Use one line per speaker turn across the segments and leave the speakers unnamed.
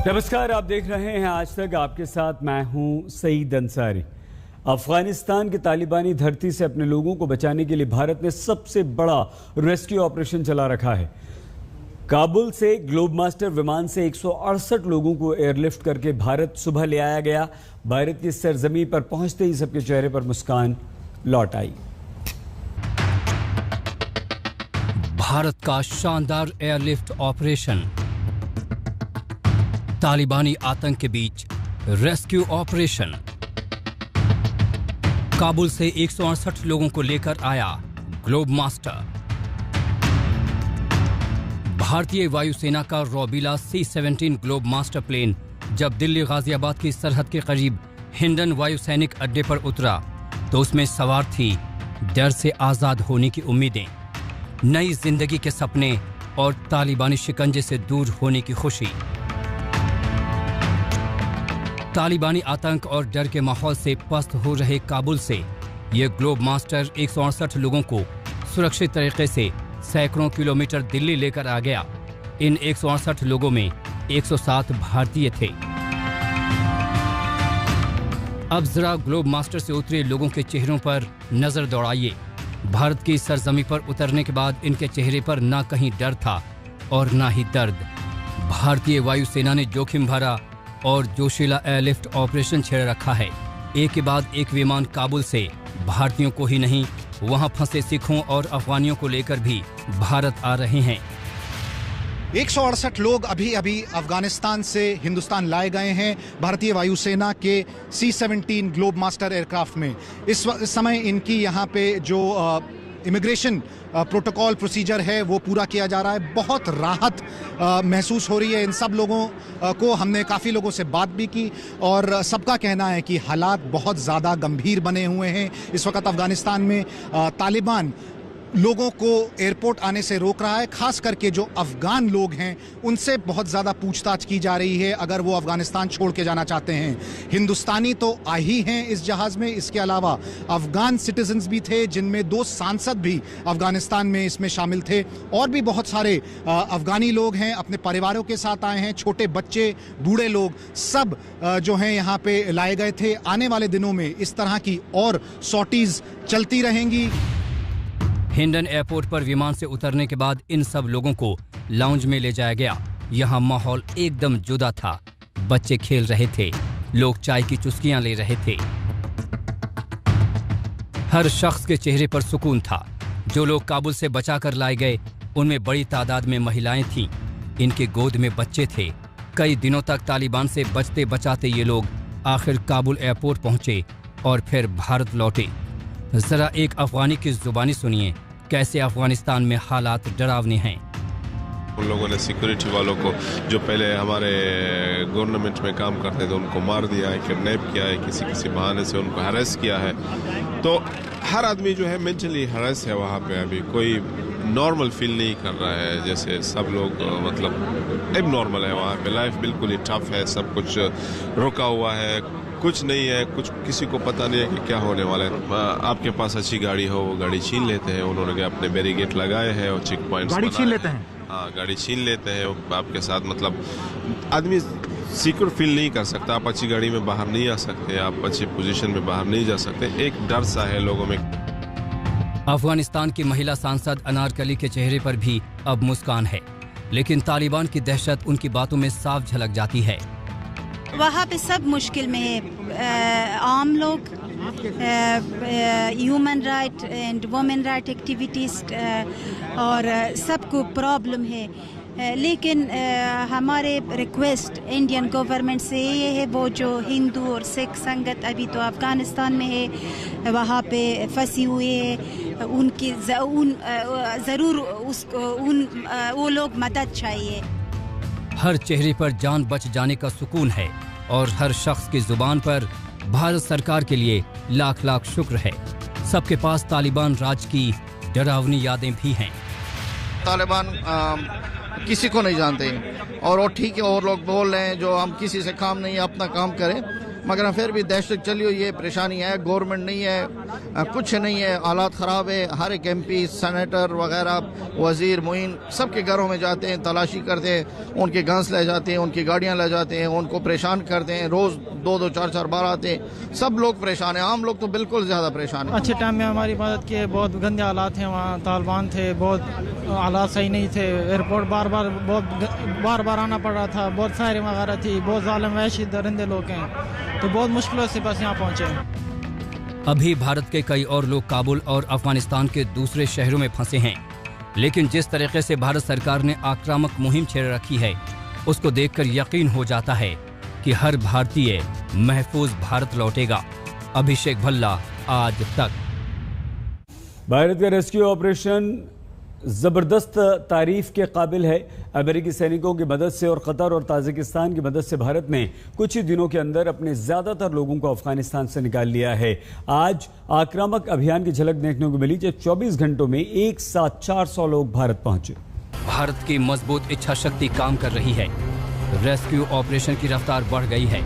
नमस्कार, आप देख रहे हैं आज तक। आपके साथ मैं हूं सईद अंसारी। अफगानिस्तान के तालिबानी धरती से अपने लोगों को बचाने के लिए भारत ने सबसे बड़ा रेस्क्यू ऑपरेशन चला रखा है। काबुल से ग्लोब मास्टर विमान से 168 लोगों को एयरलिफ्ट करके भारत सुबह ले आया गया। भारत की सरजमीन पर पहुंचते ही सबके चेहरे पर मुस्कान लौट आई।
भारत का शानदार एयरलिफ्ट ऑपरेशन, तालिबानी आतंक के बीच रेस्क्यू ऑपरेशन। काबुल से 168 लोगों को लेकर आया ग्लोब मास्टर। भारतीय वायुसेना का रौबीला C-17 ग्लोब मास्टर प्लेन जब दिल्ली गाजियाबाद की सरहद के करीब हिंडन वायुसैनिक अड्डे पर उतरा तो उसमें सवार थी डर से आजाद होने की उम्मीदें, नई जिंदगी के सपने और तालिबानी शिकंजे से दूर होने की खुशी। तालिबानी आतंक और डर के माहौल से पस्त हो रहे काबुल से ये ग्लोब मास्टर 168 लोगों को सुरक्षित तरीके से सैकड़ों किलोमीटर दिल्ली लेकर आ गया। इन 168 लोगों में 107 भारतीय थे। अब जरा ग्लोब मास्टर से उतरे लोगों के चेहरों पर नजर दौड़ाइए। भारत की सरजमी पर उतरने के बाद इनके चेहरे पर ना कहीं डर था और ना ही दर्द। भारतीय वायुसेना ने जोखिम भरा और जोशीला एयरलिफ्ट ऑपरेशन छेड़ रखा है। एक के बाद एक विमान काबुल से भारतीयों को ही नहीं, वहां फंसे सिखों और अफगानियों को लेकर भी भारत आ रहे हैं।
168 लोग अभी अफगानिस्तान से हिंदुस्तान लाए गए हैं भारतीय वायुसेना के C-17 ग्लोब मास्टर एयरक्राफ्ट में। इस समय इनकी यहाँ पे जो इमिग्रेशन प्रोटोकॉल प्रोसीजर है वो पूरा किया जा रहा है। बहुत राहत महसूस हो रही है इन सब लोगों को। हमने काफ़ी लोगों से बात भी की और सबका कहना है कि हालात बहुत ज़्यादा गंभीर बने हुए हैं। इस वक्त अफगानिस्तान में तालिबान लोगों को एयरपोर्ट आने से रोक रहा है। खास करके जो अफगान लोग हैं उनसे बहुत ज़्यादा पूछताछ की जा रही है अगर वो अफगानिस्तान छोड़ के जाना चाहते हैं। हिंदुस्तानी तो आ ही हैं इस जहाज़ में, इसके अलावा अफगान सिटीजन्स भी थे जिनमें 2 सांसद भी अफगानिस्तान में इसमें शामिल थे। और भी बहुत सारे अफगानी लोग हैं, अपने परिवारों के साथ आए हैं। छोटे बच्चे, बूढ़े लोग सब जो हैं यहाँ पे लाए गए थे। आने वाले दिनों में इस तरह की और सॉर्टीज़ चलती रहेंगी।
हिंडन एयरपोर्ट पर विमान से उतरने के बाद इन सब लोगों को लाउंज में ले जाया गया। यहाँ माहौल एकदम जुदा था। बच्चे खेल रहे थे, लोग चाय की चुस्कियां ले रहे थे। हर शख्स के चेहरे पर सुकून था। जो लोग काबुल से बचाकर लाए गए उनमें बड़ी तादाद में महिलाएं थीं। इनके गोद में बच्चे थे। कई दिनों तक तालिबान से बचते बचाते ये लोग आखिर काबुल एयरपोर्ट पहुंचे और फिर भारत लौटे। जरा एक अफगानी की जुबानी सुनिए कैसे अफगानिस्तान में हालात डरावने हैं।
उन लोगों ने सिक्योरिटी वालों को जो पहले हमारे गवर्नमेंट में काम करते थे उनको मार दिया है, किडनैप किया है, किसी बहाने से उनको हरेस किया है। तो हर आदमी जो है मेंटली हरेस है वहाँ पे। अभी कोई नॉर्मल फील नहीं कर रहा है, जैसे सब लोग मतलब अब नॉर्मल है वहाँ पे। लाइफ बिल्कुल ही टफ है, सब कुछ रुका हुआ है, कुछ नहीं है, कुछ किसी को पता नहीं है कि क्या होने वाला है। आपके पास अच्छी गाड़ी हो वो गाड़ी छीन लेते हैं। उन्होंने अपने बैरिकेड लगाए हैं और चेक पॉइंट्स
गाड़ी छीन लेते हैं।
हाँ, गाड़ी छीन लेते हैं आपके साथ। मतलब आदमी सिक्योर फील नहीं कर सकता। आप अच्छी गाड़ी में बाहर नहीं आ सकते, आप अच्छी पोजीशन में बाहर नहीं जा सकते। एक डर सा है लोगों में।
अफगानिस्तान की महिला सांसद अनारकली के चेहरे पर भी अब मुस्कान है, लेकिन तालिबान की दहशत उनकी बातों में साफ झलक जाती है।
वहाँ पे सब मुश्किल में है। आम लोग, human right and women right activities और सबको प्रॉब्लम है। लेकिन हमारे रिक्वेस्ट इंडियन गवर्नमेंट से ये है, वो जो हिंदू और सिख संगत अभी तो अफगानिस्तान में है, वहाँ पे फंसी हुई है, उनकी ज़रूर वो लोग मदद चाहिए।
हर चेहरे पर जान बच जाने का सुकून है और हर शख्स की जुबान पर भारत सरकार के लिए लाख लाख शुक्र है। सबके पास तालिबान राज की डरावनी यादें भी हैं।
तालिबान किसी को नहीं जानते और वो ठीक है, और लोग बोल रहे हैं जो हम किसी से काम नहीं है, अपना काम करें। मगर फिर भी दहशत चली हुई है, परेशानी है, गवर्नमेंट नहीं है, कुछ नहीं है, हालात ख़राब है। हर एक MP, सेनेटर वगैरह, वज़ीर, मुइन सबके घरों में जाते हैं, तलाशी करते हैं, उनके गन्स ले जाते हैं, उनकी गाड़ियाँ ले जाते हैं, उनको परेशान करते हैं। रोज़ 2-2, 4-4 बार आते हैं। सब लोग परेशान हैं, आम लोग तो बिल्कुल ज़्यादा परेशान हैं।
अच्छे टाइम में हमारी मदद किए, बहुत गंदे हालात हैं वहाँ, तालिबान थे, बहुत हालात सही नहीं थे। एयरपोर्ट बार बार आना पड़ रहा था, बहुत फायरिंग वगैरह थी, बहुत जालिम वहशी दरिंदे लोग हैं, तो बहुत मुश्किलों से बस यहाँ पहुँचे।
अभी भारत के कई और लोग काबुल और अफगानिस्तान के दूसरे शहरों में फंसे हैं, लेकिन जिस तरीके से भारत सरकार ने आक्रामक मुहिम छेड़ रखी है, उसको देखकर यकीन हो जाता है कि हर भारतीय महफूज भारत लौटेगा। अभिषेक भल्ला, आज तक।
भारत का रेस्क्यू ऑपरेशन जबरदस्त तारीफ के काबिल है। अमेरिकी सैनिकों की मदद से और कतर और ताजिकिस्तान की मदद से भारत ने कुछ ही दिनों के अंदर अपने ज्यादातर लोगों को अफगानिस्तान से निकाल लिया है। आज आक्रामक अभियान की झलक देखने को मिली जब 24 घंटों में एक साथ 400 लोग भारत पहुंचे।
भारत की मजबूत इच्छा शक्ति काम कर रही है। रेस्क्यू ऑपरेशन की रफ्तार बढ़ गई है।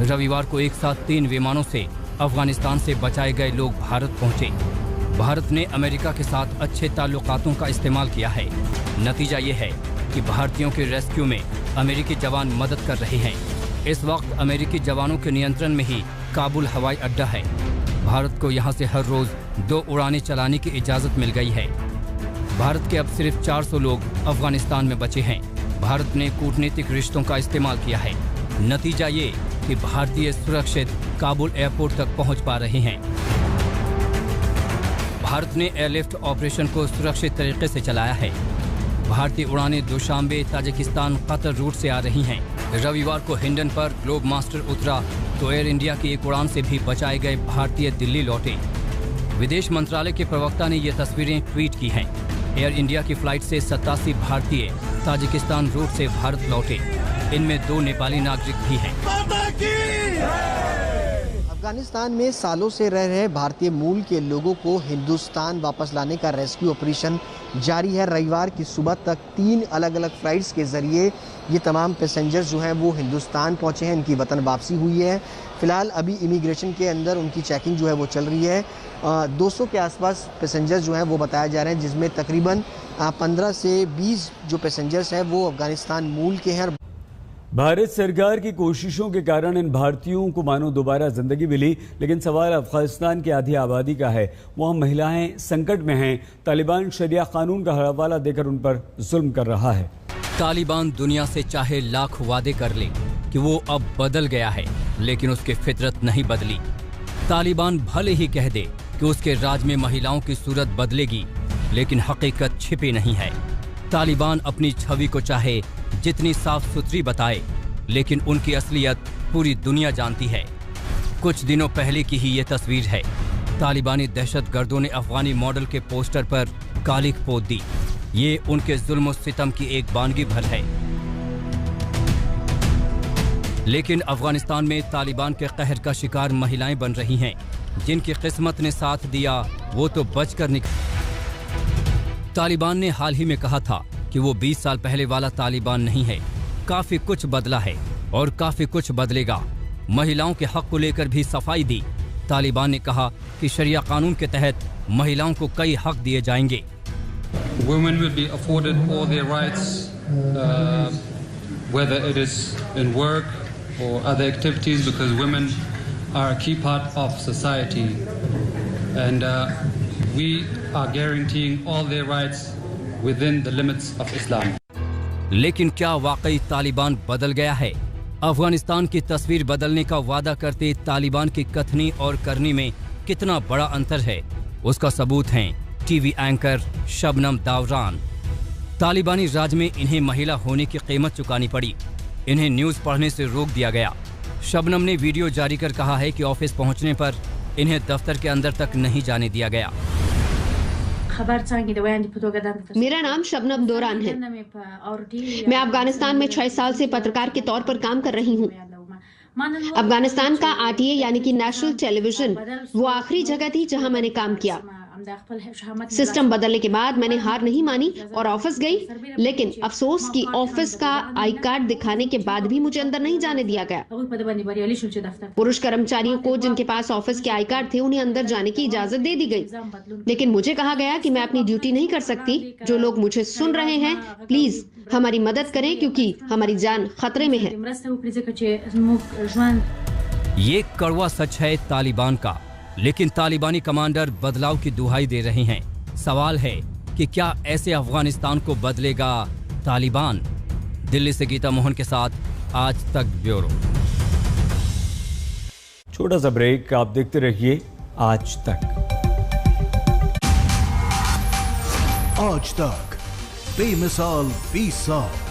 रविवार को एक साथ 3 विमानों से अफगानिस्तान से बचाए गए लोग भारत पहुंचे। भारत ने अमेरिका के साथ अच्छे ताल्लुकातों का इस्तेमाल किया है। नतीजा ये है कि भारतीयों के रेस्क्यू में अमेरिकी जवान मदद कर रहे हैं। इस वक्त अमेरिकी जवानों के नियंत्रण में ही काबुल हवाई अड्डा है। भारत को यहाँ से हर रोज 2 उड़ानें चलाने की इजाज़त मिल गई है। भारत के अब सिर्फ 400 लोग अफगानिस्तान में बचे हैं। भारत ने कूटनीतिक रिश्तों का इस्तेमाल किया है। नतीजा ये कि भारतीय सुरक्षित काबुल एयरपोर्ट तक पहुँच पा रहे हैं। भारत ने एयरलिफ्ट ऑपरेशन को सुरक्षित तरीके से चलाया है। भारतीय उड़ानें दुशांबे, ताजिकिस्तान, कतर रूट से आ रही हैं। रविवार को हिंडन पर ग्लोब मास्टर उतरा तो एयर इंडिया की एक उड़ान से भी बचाए गए भारतीय दिल्ली लौटे। विदेश मंत्रालय के प्रवक्ता ने ये तस्वीरें ट्वीट की हैं। एयर इंडिया की फ्लाइट से 87 भारतीय ताजिकिस्तान रूट से भारत लौटे। इनमें 2 नेपाली नागरिक भी हैं।
अफगानिस्तान में सालों से रह रहे भारतीय मूल के लोगों को हिंदुस्तान वापस लाने का रेस्क्यू ऑपरेशन जारी है। रविवार की सुबह तक 3 अलग अलग फ्लाइट्स के जरिए ये तमाम पैसेंजर्स जो हैं वो हिंदुस्तान पहुंचे हैं। इनकी वतन वापसी हुई है। फिलहाल अभी इमिग्रेशन के अंदर उनकी चेकिंग जो है वो चल रही है। 200 के आसपास पैसेंजर्स जो हैं वो बताया जा रहे हैं, जिसमें तकरीबन 15 से 20 जो पैसेंजर्स हैं वो अफगानिस्तान मूल के हैं।
भारत सरकार की कोशिशों के कारण इन भारतीयों को मानो दोबारा जिंदगी मिली, लेकिन सवाल अफगानिस्तान की आधी आबादी का है। वहाँ महिलाएं संकट में हैं। तालिबान शरिया कानून का हवाला देकर उन पर जुल्म कर रहा है।
तालिबान दुनिया से चाहे लाख वादे कर ले कि वो अब बदल गया है, लेकिन उसकी फितरत नहीं बदली। तालिबान भले ही कह दे कि उसके राज में महिलाओं की सूरत बदलेगी, लेकिन हकीकत छिपी नहीं है। तालिबान अपनी छवि को चाहे जितनी साफ सुथरी बताए, लेकिन उनकी असलियत पूरी दुनिया जानती है। कुछ दिनों पहले की ही ये तस्वीर है। तालिबानी दहशतगर्दों ने अफगानी मॉडल के पोस्टर पर कालिख पोत दी। ये उनके जुल्म और सितम की एक बानगी भर है। लेकिन अफगानिस्तान में तालिबान के कहर का शिकार महिलाएं बन रही हैं। जिनकी किस्मत ने साथ दिया वो तो बचकर निकल। तालिबान ने हाल ही में कहा था कि वो 20 साल पहले वाला तालिबान नहीं है। काफी कुछ बदला है और काफी कुछ बदलेगा। महिलाओं के हक को लेकर भी सफाई दी। तालिबान ने कहा कि शरिया कानून के तहत महिलाओं को कई हक दिए जाएंगे।
Women will be afforded all their rights, whether it is in work or other activities, because women are a key part of society, and we are guaranteeing all their rights within the limits of Islam.
लेकिन क्या वाकई तालिबान बदल गया है? अफगानिस्तान की तस्वीर बदलने का वादा करते तालिबान की कथनी और करनी में कितना बड़ा अंतर है, उसका सबूत हैं टीवी एंकर शबनम दावरान। तालिबानी राज में इन्हें महिला होने की कीमत चुकानी पड़ी। इन्हें न्यूज पढ़ने से रोक दिया गया। शबनम ने वीडियो जारी कर कहा है कि ऑफिस पहुंचने पर इन्हें दफ्तर के अंदर तक नहीं जाने दिया गया।
मेरा नाम शबनम दोरान है। मैं अफगानिस्तान में 6 साल से पत्रकार के तौर पर काम कर रही हूँ। अफगानिस्तान का RTA यानी कि नेशनल टेलीविजन वो आखिरी जगह थी जहाँ मैंने काम किया। सिस्टम बदलने के बाद मैंने हार नहीं मानी और ऑफिस गई, लेकिन अफसोस कि ऑफिस का आई कार्ड दिखाने के बाद भी मुझे अंदर नहीं जाने दिया गया। पुरुष कर्मचारियों को जिनके पास ऑफिस के आई कार्ड थे उन्हें अंदर जाने की इजाजत दे दी गई, लेकिन मुझे कहा गया कि मैं अपनी ड्यूटी नहीं कर सकती। जो लोग मुझे सुन रहे हैं, प्लीज हमारी मदद करें क्योंकि हमारी जान खतरे में है।
ये कड़वा सच है तालिबान का, लेकिन तालिबानी कमांडर बदलाव की दुहाई दे रहे हैं। सवाल है कि क्या ऐसे अफगानिस्तान को बदलेगा तालिबान? दिल्ली से गीता मोहन के साथ आज तक ब्यूरो।
छोटा सा ब्रेक, आप देखते रहिए आज तक।
आज तक बेमिसाल 20 साल।